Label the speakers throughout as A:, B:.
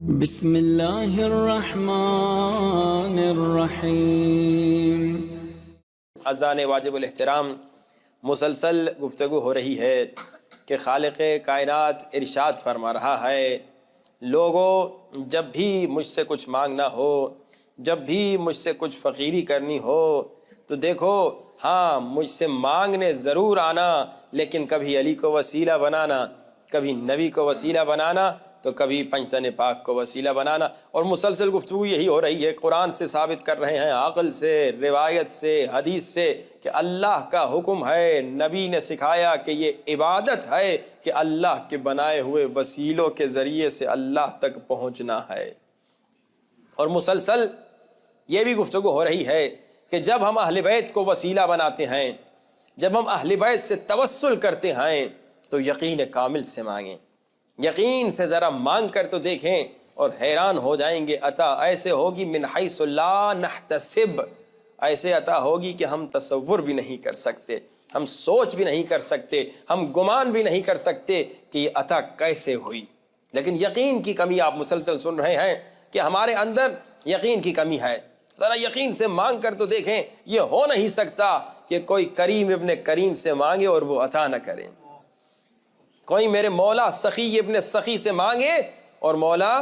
A: بسم اللہ الرحمن الرحیم۔
B: اذان واجب الاحترام مسلسل گفتگو ہو رہی ہے کہ خالق کائنات ارشاد فرما رہا ہے، لوگوں جب بھی مجھ سے کچھ مانگنا ہو، جب بھی مجھ سے کچھ فقیری کرنی ہو تو دیکھو ہاں مجھ سے مانگنے ضرور آنا، لیکن کبھی علی کو وسیلہ بنانا، کبھی نبی کو وسیلہ بنانا تو کبھی پنجتن پاک کو وسیلہ بنانا۔ اور مسلسل گفتگو یہی ہو رہی ہے، قرآن سے ثابت کر رہے ہیں، عقل سے، روایت سے، حدیث سے کہ اللہ کا حکم ہے، نبی نے سکھایا کہ یہ عبادت ہے کہ اللہ کے بنائے ہوئے وسیلوں کے ذریعے سے اللہ تک پہنچنا ہے۔ اور مسلسل یہ بھی گفتگو ہو رہی ہے کہ جب ہم اہل بیت کو وسیلہ بناتے ہیں، جب ہم اہل بیت سے توسل کرتے ہیں تو یقین کامل سے مانگیں، یقین سے ذرا مانگ کر تو دیکھیں اور حیران ہو جائیں گے۔ عطا ایسے ہوگی من حیث لا نحتسب، ایسے عطا ہوگی کہ ہم تصور بھی نہیں کر سکتے، ہم سوچ بھی نہیں کر سکتے، ہم گمان بھی نہیں کر سکتے کہ یہ عطا کیسے ہوئی۔ لیکن یقین کی کمی آپ مسلسل سن رہے ہیں کہ ہمارے اندر یقین کی کمی ہے۔ ذرا یقین سے مانگ کر تو دیکھیں، یہ ہو نہیں سکتا کہ کوئی کریم ابن کریم سے مانگے اور وہ عطا نہ کریں، کوئی میرے مولا سخی ابن سخی سے مانگے اور مولا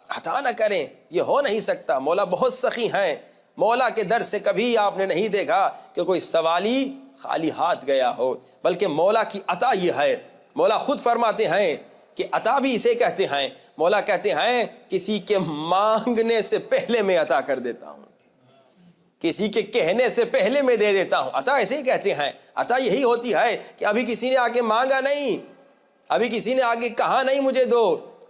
B: عطا نہ کریں، یہ ہو نہیں سکتا۔ مولا بہت سخی ہیں، مولا کے در سے کبھی آپ نے نہیں دیکھا کہ کوئی سوالی خالی ہاتھ گیا ہو، بلکہ مولا کی عطا یہ ہے۔ مولا خود فرماتے ہیں کہ عطا بھی اسے کہتے ہیں، مولا کہتے ہیں کسی کے مانگنے سے پہلے میں عطا کر دیتا ہوں، کسی کے کہنے سے پہلے میں دے دیتا ہوں، عطا ایسے ہی کہتے ہیں۔ عطا یہی ہوتی ہے کہ ابھی کسی نے آگے مانگا نہیں، ابھی کسی نے آگے کہا نہیں مجھے دو،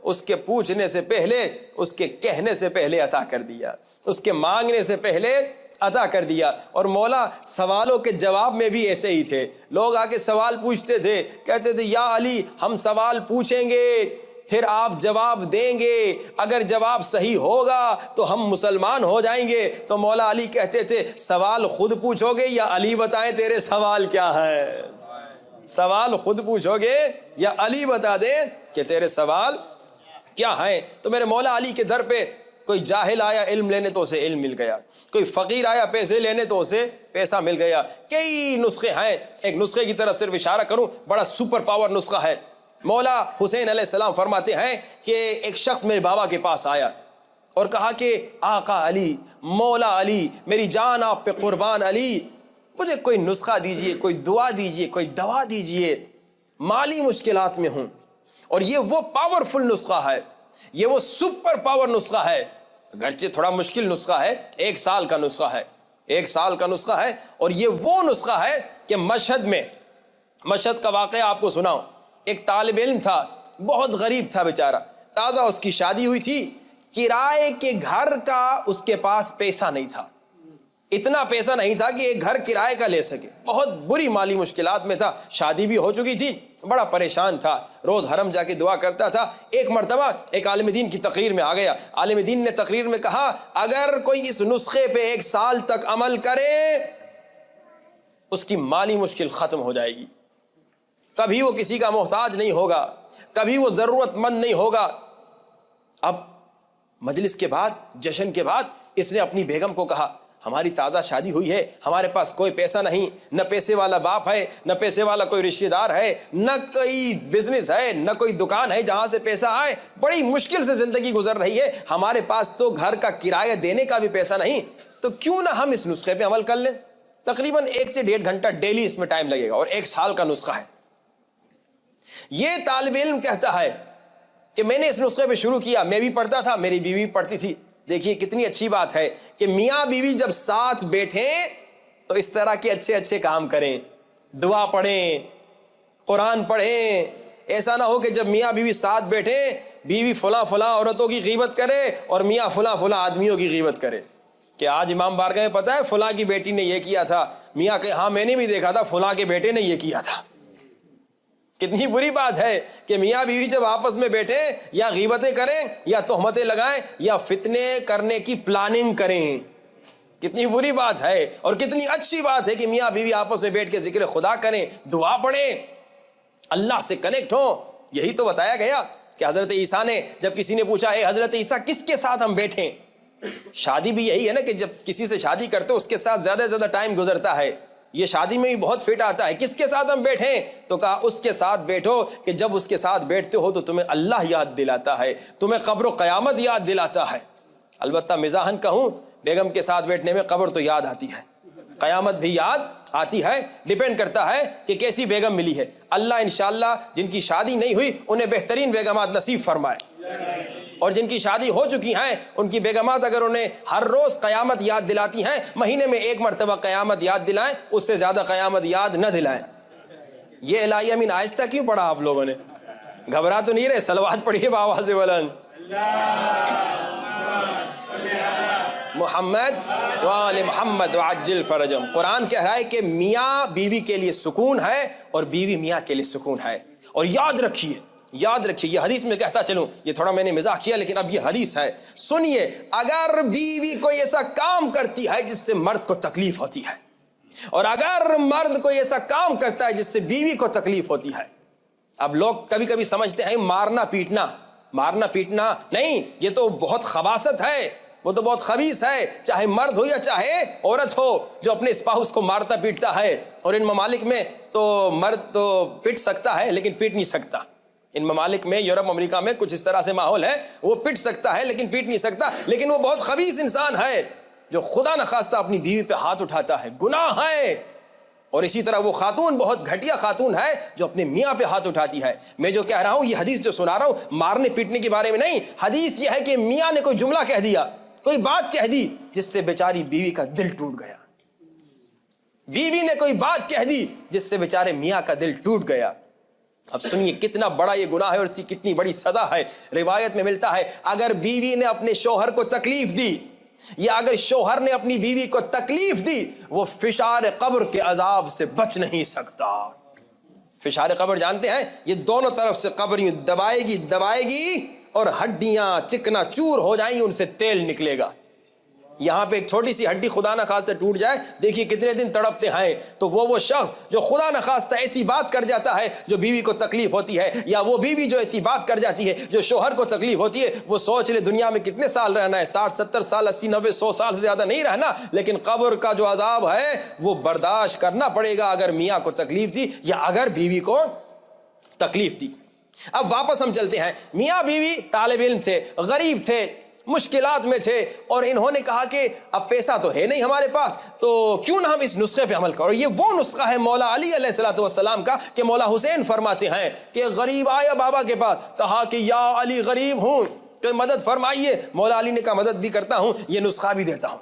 B: اس کے پوچھنے سے پہلے، اس کے کہنے سے پہلے عطا کر دیا، اس کے مانگنے سے پہلے عطا کر دیا۔ اور مولا سوالوں کے جواب میں بھی ایسے ہی تھے، لوگ آگے سوال پوچھتے تھے، کہتے تھے یا علی ہم سوال پوچھیں گے پھر آپ جواب دیں گے، اگر جواب صحیح ہوگا تو ہم مسلمان ہو جائیں گے۔ تو مولا علی کہتے تھے سوال خود پوچھو گے یا علی بتائیں تیرے سوال کیا ہے؟ سوال خود پوچھو گے یا علی بتا دے کہ تیرے سوال کیا ہیں؟ تو میرے مولا علی کے در پہ کوئی جاہل آیا علم لینے تو اسے علم مل گیا، کوئی فقیر آیا پیسے لینے تو اسے پیسہ مل گیا۔ کئی نسخے ہیں، ایک نسخے کی طرف صرف اشارہ کروں، بڑا سپر پاور نسخہ ہے۔ مولا حسین علیہ السلام فرماتے ہیں کہ ایک شخص میرے بابا کے پاس آیا اور کہا کہ آقا علی، مولا علی، میری جان آپ پہ قربان علی، مجھے کوئی نسخہ دیجئے، کوئی دعا دیجئے، کوئی دوا دیجئے، مالی مشکلات میں ہوں۔ اور یہ وہ پاورفل نسخہ ہے، یہ وہ سپر پاور نسخہ ہے، اگرچہ تھوڑا مشکل نسخہ ہے، 1 سال کا نسخہ ہے، 1 سال کا نسخہ ہے۔ اور یہ وہ نسخہ ہے کہ مشہد کا واقعہ آپ کو سناؤں۔ ایک طالب علم تھا، بہت غریب تھا بیچارہ، تازہ اس کی شادی ہوئی تھی، کرائے کے گھر کا اس کے پاس پیسہ نہیں تھا، اتنا پیسہ نہیں تھا کہ ایک گھر کرائے کا لے سکے، بہت بری مالی مشکلات میں تھا، شادی بھی ہو چکی تھی، بڑا پریشان تھا، روز حرم جا کے دعا کرتا تھا۔ ایک مرتبہ ایک عالم دین کی تقریر میں آ گیا، عالم دین نے تقریر میں کہا اگر کوئی اس نسخے پہ 1 سال تک عمل کرے اس کی مالی مشکل ختم ہو جائے گی، کبھی وہ کسی کا محتاج نہیں ہوگا، کبھی وہ ضرورت مند نہیں ہوگا۔ اب مجلس کے بعد، جشن کے بعد اس نے اپنی بیگم کو کہا ہماری تازہ شادی ہوئی ہے، ہمارے پاس کوئی پیسہ نہیں، نہ پیسے والا باپ ہے، نہ پیسے والا کوئی رشتہ دار ہے، نہ کوئی بزنس ہے، نہ کوئی دکان ہے جہاں سے پیسہ آئے، بڑی مشکل سے زندگی گزر رہی ہے، ہمارے پاس تو گھر کا کرایہ دینے کا بھی پیسہ نہیں، تو کیوں نہ ہم اس نسخے پہ عمل کر لیں؟ تقریباً 1 سے 1.5 گھنٹہ ڈیلی اس میں ٹائم لگے گا اور 1 سال کا نسخہ ہے۔ یہ طالب علم کہتا ہے کہ میں نے اس نسخے پہ شروع کیا، میں بھی پڑھتا تھا، میری بیوی پڑھتی تھی۔ دیکھیے کتنی اچھی بات ہے کہ میاں بیوی جب ساتھ بیٹھیں تو اس طرح کے اچھے اچھے کام کریں، دعا پڑھیں، قرآن پڑھیں۔ ایسا نہ ہو کہ جب میاں بیوی ساتھ بیٹھیں بیوی فلاں فلاں عورتوں کی غیبت کرے اور میاں فلاں فلاں آدمیوں کی غیبت کرے کہ آج امام بارگاہ میں پتہ ہے فلاں کی بیٹی نے یہ کیا تھا، میاں کہ ہاں میں نے بھی دیکھا تھا فلاں کے بیٹے نے یہ کیا تھا۔ کتنی بری بات ہے کہ میاں بیوی جب آپس میں بیٹھیں یا غیبتیں کریں یا تہمتیں لگائیں یا فتنے کرنے کی پلاننگ کریں، کتنی بری بات ہے۔ اور کتنی اچھی بات ہے کہ میاں بیوی آپس میں بیٹھ کے ذکر خدا کریں، دعا پڑھیں، اللہ سے کنیکٹ ہوں۔ یہی تو بتایا گیا کہ حضرت عیسیٰ نے جب کسی نے پوچھا اے حضرت عیسیٰ کس کے ساتھ ہم بیٹھیں، شادی بھی یہی ہے نا کہ جب کسی سے شادی کرتے ہو اس کے ساتھ زیادہ سے زیادہ ٹائم گزرتا ہے، یہ شادی میں بھی بہت فٹ آتا ہے، کس کے ساتھ ہم بیٹھیں؟ تو کہا اس کے ساتھ بیٹھو کہ جب اس کے ساتھ بیٹھتے ہو تو تمہیں اللہ یاد دلاتا ہے، تمہیں قبر و قیامت یاد دلاتا ہے۔ البتہ مزاحن کہوں، بیگم کے ساتھ بیٹھنے میں قبر تو یاد آتی ہے، قیامت بھی یاد آتی ہے، ڈیپینڈ کرتا ہے کہ کیسی بیگم ملی ہے۔ اللہ انشاءاللہ جن کی شادی نہیں ہوئی انہیں بہترین بیگمات نصیب فرمائے، اور جن کی شادی ہو چکی ہیں ان کی بیگمات اگر انہیں ہر روز قیامت یاد دلاتی ہیں، مہینے میں ایک مرتبہ قیامت یاد دلائیں، اس سے زیادہ قیامت یاد نہ دلائیں۔ یہ الہی امین آہستہ کیوں پڑھا آپ لوگوں نے؟ گھبرا تو نہیں رہے؟ صلوات پڑھیے بآواز بلند، محمد وآل محمد وعجل فرجم۔ قرآن کہہ رہا ہے کہ میاں بیوی کے لیے سکون ہے اور بیوی میاں کے لیے سکون ہے۔ اور یاد رکھیے یہ حدیث میں کہتا چلوں، یہ تھوڑا میں نے مزاح کیا لیکن اب یہ حدیث ہے، سنیے، اگر بیوی کوئی ایسا کام کرتی ہے جس سے مرد کو تکلیف ہوتی ہے، اور اگر مرد کوئی ایسا کام کرتا ہے جس سے بیوی کو تکلیف ہوتی ہے، اب لوگ کبھی کبھی سمجھتے ہیں مارنا پیٹنا نہیں، یہ تو بہت خباثت ہے، وہ تو بہت خبیث ہے، چاہے مرد ہو یا چاہے عورت ہو جو اپنے اسپاؤس کو مارتا پیٹتا ہے۔ اور ان ممالک میں تو مرد تو پٹ سکتا ہے لیکن پیٹ نہیں سکتا، ان ممالک میں یورپ امریکہ میں کچھ اس طرح سے ماحول ہے، وہ پٹ سکتا ہے لیکن پیٹ نہیں سکتا، لیکن وہ بہت خبیث انسان ہے جو خدا نخواستہ اپنی بیوی پہ ہاتھ اٹھاتا ہے، گناہ ہے۔ اور اسی طرح وہ خاتون بہت گھٹیا خاتون ہے جو اپنے میاں پہ ہاتھ اٹھاتی ہے۔ میں جو کہہ رہا ہوں، یہ حدیث جو سنا رہا ہوں مارنے پیٹنے کے بارے میں نہیں، حدیث یہ ہے کہ میاں نے کوئی جملہ کہہ دیا، کوئی بات کہہ دی جس سے بیچاری بیوی کا دل ٹوٹ گیا، بیوی نے کوئی بات کہہ دی جس سے بیچارے میاں کا دل ٹوٹ گیا۔ اب سنیے کتنا بڑا یہ گناہ ہے اور اس کی کتنی بڑی سزا ہے۔ روایت میں ملتا ہے اگر بیوی نے اپنے شوہر کو تکلیف دی یا اگر شوہر نے اپنی بیوی کو تکلیف دی، وہ فشار قبر کے عذاب سے بچ نہیں سکتا۔ فشار قبر جانتے ہیں؟ یہ دونوں طرف سے قبر یوں دبائے گی اور ہڈیاں چکنا چور ہو جائیں گی، ان سے تیل نکلے گا۔ یہاں پہ ایک چھوٹی سی ہڈی خدا نخواستہ ٹوٹ جائے، دیکھیے کتنے دن تڑپتے ہیں۔ تو وہ شخص جو خدا نخواستہ ایسی بات کر جاتا ہے جو بیوی کو تکلیف ہوتی ہے، یا وہ بیوی جو ایسی بات کر جاتی ہے جو شوہر کو تکلیف ہوتی ہے، وہ سوچ لے دنیا میں کتنے سال رہنا ہے، 60 70 سال 80 90 100 سال سے زیادہ نہیں رہنا، لیکن قبر کا جو عذاب ہے وہ برداشت کرنا پڑے گا اگر میاں کو تکلیف دی یا اگر بیوی کو تکلیف دی۔ اب واپس ہم چلتے ہیں، میاں بیوی طالب علم تھے، غریب تھے، مشکلات میں تھے، اور انہوں نے کہا کہ اب پیسہ تو ہے نہیں ہمارے پاس، تو کیوں نہ ہم اس نسخے پہ عمل کریں۔ اور یہ وہ نسخہ ہے مولا علی علیہ الصلوۃ والسلام کا کہ مولا حسین فرماتے ہیں کہ غریب آیا بابا کے پاس، کہا کہ یا علی غریب ہوں تو مدد فرمائیے۔ مولا علی نے کہا مدد بھی کرتا ہوں، یہ نسخہ بھی دیتا ہوں۔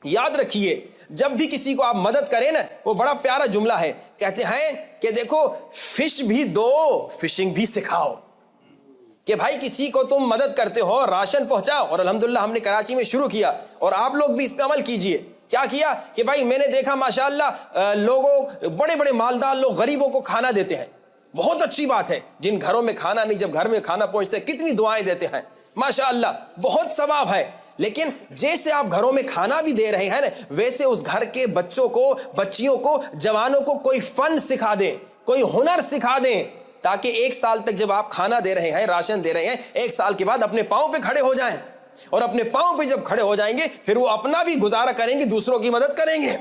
B: یاد رکھیے جب بھی کسی کو آپ مدد کریں نا، وہ بڑا پیارا جملہ ہے، کہتے ہیں کہ دیکھو فش بھی دو، فشنگ بھی سکھاؤ، کہ بھائی کسی کو تم مدد کرتے ہو راشن پہنچاؤ۔ اور الحمدللہ ہم نے کراچی میں شروع کیا اور آپ لوگ بھی اس پہ عمل کیجئے۔ کیا کیا کہ بھائی میں نے دیکھا ماشاءاللہ لوگوں بڑے بڑے مالدار لوگ غریبوں کو کھانا دیتے ہیں، بہت اچھی بات ہے۔ جن گھروں میں کھانا نہیں، جب گھر میں کھانا پہنچتے کتنی دعائیں دیتے ہیں، ماشاءاللہ بہت ثواب ہے۔ لیکن جیسے آپ گھروں میں کھانا بھی دے رہے ہیں نا، ویسے اس گھر کے بچوں کو، بچیوں کو، جوانوں کو کوئی فن سکھا دیں، کوئی ہنر سکھا دیں، تاکہ ایک سال تک جب آپ کھانا دے رہے ہیں، راشن دے رہے ہیں، ایک سال کے بعد اپنے پاؤں پہ کھڑے ہو جائیں، اور اپنے پاؤں پہ جب کھڑے ہو جائیں گے پھر وہ اپنا بھی گزارا کریں گے، دوسروں کی مدد کریں گے۔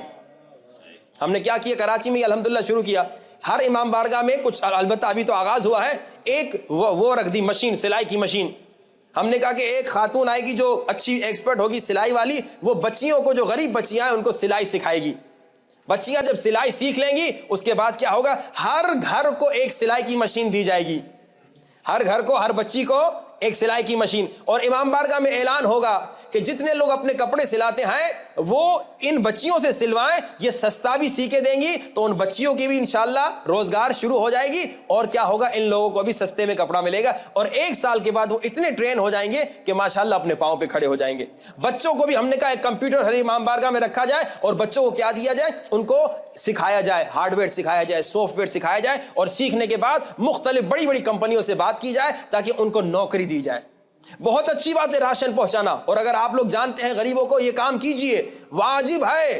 B: ہم نے کیا کیا کراچی میں الحمدللہ شروع کیا، ہر امام بارگاہ میں کچھ، البتہ ابھی تو آغاز ہوا ہے، ایک وہ رکھ دی مشین، سلائی کی مشین۔ ہم نے کہا کہ ایک خاتون آئے گی جو اچھی ایکسپرٹ ہوگی سلائی والی، وہ بچیوں کو، جو غریب بچیاں ہیں ان کو سلائی سکھائے گی۔ بچیاں جب سلائی سیکھ لیں گی اس کے بعد کیا ہوگا، ہر گھر کو ایک سلائی کی مشین دی جائے گی، ہر گھر کو، ہر بچی کو ایک سلائی کی مشین۔ اور امام بارگاہ میں اعلان ہوگا کہ جتنے لوگ اپنے کپڑے سلاتے ہیں وہ ان بچیوں سے سلوائیں، یہ سستا بھی سی کے دیں گی تو ان بچیوں کی بھی انشاءاللہ روزگار شروع ہو جائے گی، اور کیا ہوگا، ان لوگوں کو بھی سستے میں کپڑا ملے گا، اور ایک سال کے بعد وہ اتنے ٹرین ہو جائیں گے کہ ماشاءاللہ اپنے پاؤں پہ کھڑے ہو جائیں گے۔ بچوں کو بھی ہم نے کہا ایک کمپیوٹر ہر امام بارگاہ میں رکھا جائے اور بچوں کو کیا دیا جائے، ان کو سکھایا جائے، ہارڈ ویئر سکھایا جائے، سافٹ ویئر سکھایا جائے، اور سیکھنے کے بعد مختلف بڑی بڑی کمپنیوں سے بات کی جائے تاکہ ان کو نوکری دی جائے۔ بہت اچھی بات ہے راشن پہنچانا، اور اگر آپ لوگ جانتے ہیں غریبوں کو، یہ کام کیجئے، واجب ہے،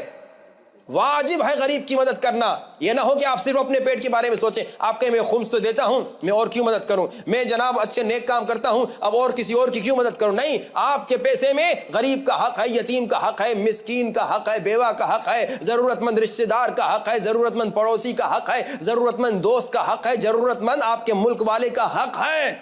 B: واجب ہے غریب کی مدد کرنا. یہ نہ ہو کہ آپ صرف اپنے پیٹ کے بارے میں سوچیں. آپ کہیں میں خمس تو دیتا ہوں, میں اور کیوں مدد کروں, میں جناب اچھے نیک کام کرتا ہوں, اب اور کسی اور کی کیوں مدد کروں. نہیں, آپ کے پیسے میں غریب کا حق ہے, یتیم کا حق ہے, مسکین کا حق ہے, بیوہ کا حق ہے, ضرورت مند رشتہ دار کا حق ہے, ضرورت مند پڑوسی کا حق ہے, ضرورت مند دوست کا حق ہے, ضرورت مند آپ کے ملک والے کا حق ہے.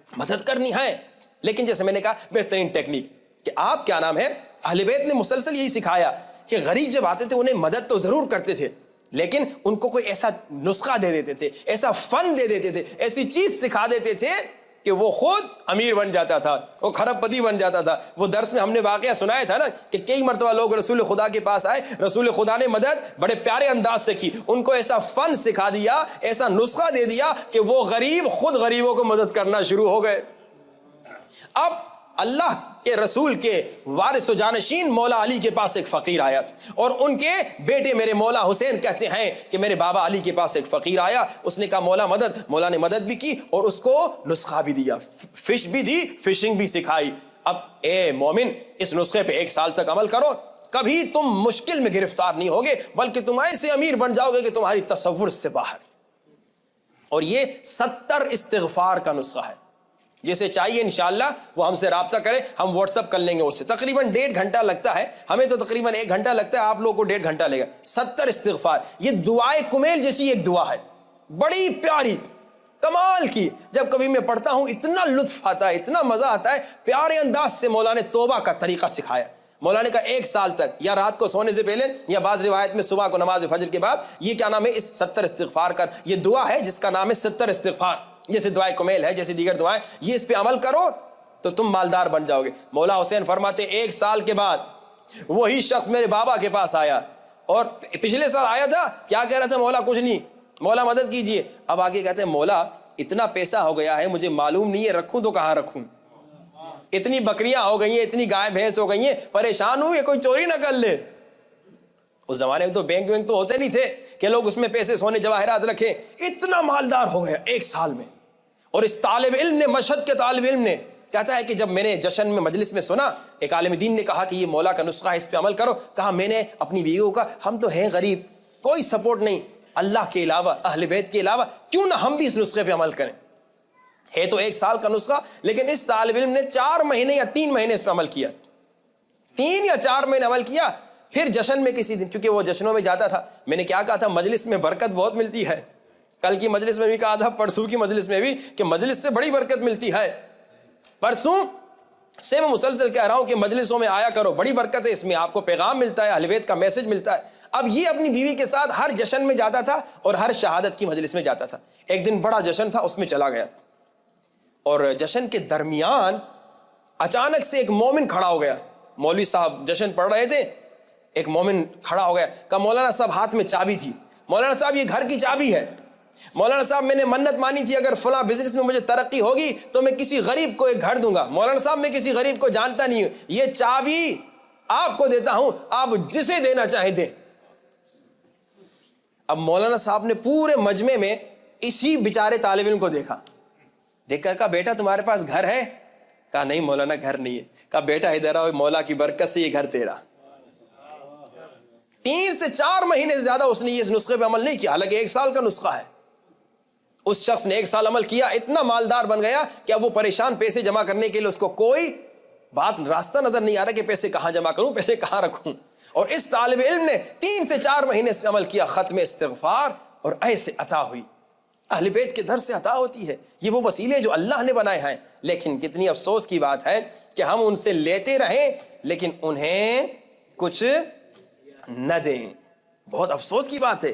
B: مدد کرنی ہے. لیکن جیسے میں نے کہا, بہترین ٹیکنیک کہ آپ کیا نام ہے, اہل بیت نے مسلسل یہی سکھایا کہ غریب جب آتے تھے انہیں مدد تو ضرور کرتے تھے, لیکن ان کو کوئی ایسا نسخہ دے دیتے تھے, ایسا فن دے دیتے تھے, ایسی چیز سکھا دیتے تھے کہ وہ خود امیر بن جاتا تھا, وہ کھرب پتی بن جاتا تھا. وہ درس میں ہم نے واقعہ سنایا تھا نا کہ کئی مرتبہ لوگ رسول خدا کے پاس آئے, رسول خدا نے مدد بڑے پیارے انداز سے کی, ان کو ایسا فن سکھا دیا, ایسا نسخہ دے دیا کہ وہ غریب خود غریبوں کو مدد کرنا شروع ہو گئے. اب اللہ کے رسول کے وارث و جانشین مولا علی کے پاس ایک فقیر آیا, اور ان کے بیٹے میرے مولا حسین کہتے ہیں کہ میرے بابا علی کے پاس ایک فقیر آیا, اس نے کہا مولا مدد. مولا نے مدد بھی کی اور اس کو نسخہ بھی دیا, فش بھی دی, فشنگ بھی سکھائی. اب اے مومن, اس نسخے پہ 1 سال تک عمل کرو, کبھی تم مشکل میں گرفتار نہیں ہوگے, بلکہ تم ایسے امیر بن جاؤ گے کہ تمہاری تصور سے باہر. اور یہ 70 استغفار کا نسخہ ہے. جسے چاہیے انشاءاللہ وہ ہم سے رابطہ کرے, ہم واٹس اپ کر لیں گے اس سے. تقریباً 1.5 گھنٹہ لگتا ہے, ہمیں تو تقریباً 1 گھنٹہ لگتا ہے, آپ لوگوں کو 1.5 گھنٹہ لے گا. 70 استغفار, یہ دعائے کمیل جیسی ایک دعا ہے, بڑی پیاری, کمال کی. جب کبھی میں پڑھتا ہوں اتنا لطف آتا ہے, اتنا مزہ آتا ہے. پیارے انداز سے مولا نے توبہ کا طریقہ سکھایا. مولا نے کہا 1 سال تک, یا رات کو سونے سے پہلے, یا بعض روایت میں صبح کو نماز فجر کے بعد, یہ کیا نام ہے, اس 70 استغفار کر. یہ دعا ہے جس کا نام ہے 70 استغفار, جیسے دعائے کمیل ہے, جیسے دیگر دعائیں. یہ اس پہ عمل کرو تو تم مالدار بن جاؤ گے. مولا حسین فرماتے 1 سال کے بعد وہی شخص میرے بابا کے پاس آیا, اور پچھلے سال آیا تھا, کیا کہہ رہا تھا, مولا کچھ نہیں, مولا مدد کیجئے. اب آگے کہتے ہیں مولا اتنا پیسہ ہو گیا ہے, مجھے معلوم نہیں ہے رکھوں تو کہاں رکھوں, اتنی بکریاں ہو گئی ہیں, اتنی گائے بھینس ہو گئی ہیں, پریشان ہوں, یہ کوئی چوری نہ کر لے. اس زمانے میں تو بینک وینک تو ہوتے نہیں تھے کہ لوگ اس میں پیسے سونے جواہرات رکھیں. اتنا مالدار ہو گیا 1 سال میں. اور اس طالب علم نے, مشہد کے طالب علم نے, کہتا ہے کہ جب میں نے جشن میں مجلس میں سنا, ایک عالم دین نے کہا کہ یہ مولا کا نسخہ ہے, اس پہ عمل کرو. کہا میں نے اپنی بیوی کو کہا ہم تو ہیں غریب, کوئی سپورٹ نہیں, اللہ کے علاوہ, اہل بیت کے علاوہ, کیوں نہ ہم بھی اس نسخے پہ عمل کریں. ہے تو 1 سال کا نسخہ, لیکن اس طالب علم نے 4 مہینے یا 3 مہینے اس پہ عمل کیا, 3 یا 4 مہینے عمل کیا. پھر جشن میں کسی دن, کیونکہ وہ جشنوں میں جاتا تھا, میں نے کیا کہا تھا, مجلس میں برکت بہت ملتی ہے. کل کی مجلس میں بھی کہا تھا, پرسوں کی مجلس میں بھی, کہ مجلس سے بڑی برکت ملتی ہے. پرسوں سے میں مسلسل کہہ رہا ہوں کہ مجلسوں میں آیا کرو, بڑی برکت ہے, اس میں آپ کو پیغام ملتا ہے, اہل بیت کا میسج ملتا ہے. اب یہ اپنی بیوی کے ساتھ ہر جشن میں جاتا تھا اور ہر شہادت کی مجلس میں جاتا تھا. ایک دن بڑا جشن تھا, اس میں چلا گیا, اور جشن کے درمیان اچانک سے ایک مومن کھڑا ہو گیا. مولوی صاحب جشن پڑھ رہے تھے, ایک مومن کھڑا ہو گیا, کہا مولانا صاحب ہاتھ میں چابی تھی, مولانا صاحب یہ گھر کی چابی ہے, مولانا صاحب میں نے منت مانی تھی اگر فلاں بزنس میں مجھے ترقی ہوگی تو میں کسی غریب کو ایک گھر دوں گا. مولانا صاحب میں کسی غریب کو جانتا نہیں ہوں, یہ چابی آپ کو دیتا ہوں, آپ جسے دینا چاہیں دیں. اب مولانا صاحب نے پورے مجمع میں اسی بیچارے طالب علم کو دیکھا, کہا بیٹا تمہارے پاس گھر ہے؟ کہا نہیں مولانا گھر نہیں ہے. کہا بیٹا ادھر آؤ, مولا کی برکت سے یہ گھر تیرا. 3 سے 4 مہینے سے زیادہ اس نے اس نسخے پہ عمل نہیں کیا, حالانکہ 1 سال کا نسخہ ہے. اس شخص نے 1 سال عمل کیا, اتنا مالدار بن گیا کہ اب وہ پریشان, پیسے جمع کرنے کے لیے اس کو کوئی بات, راستہ نظر نہیں آ رہا کہ پیسے کہاں جمع کروں, پیسے کہاں رکھوں. اور اس طالب علم نے 3 سے 4 مہینے سے عمل کیا, ختم استغفار, اور ایسے عطا ہوئی. اہل بیت کے در سے عطا ہوتی ہے. یہ وہ وسیلے جو اللہ نے بنائے ہیں, لیکن کتنی افسوس کی بات ہے کہ ہم ان سے لیتے رہیں لیکن انہیں کچھ نہ دیں. بہت افسوس کی بات ہے.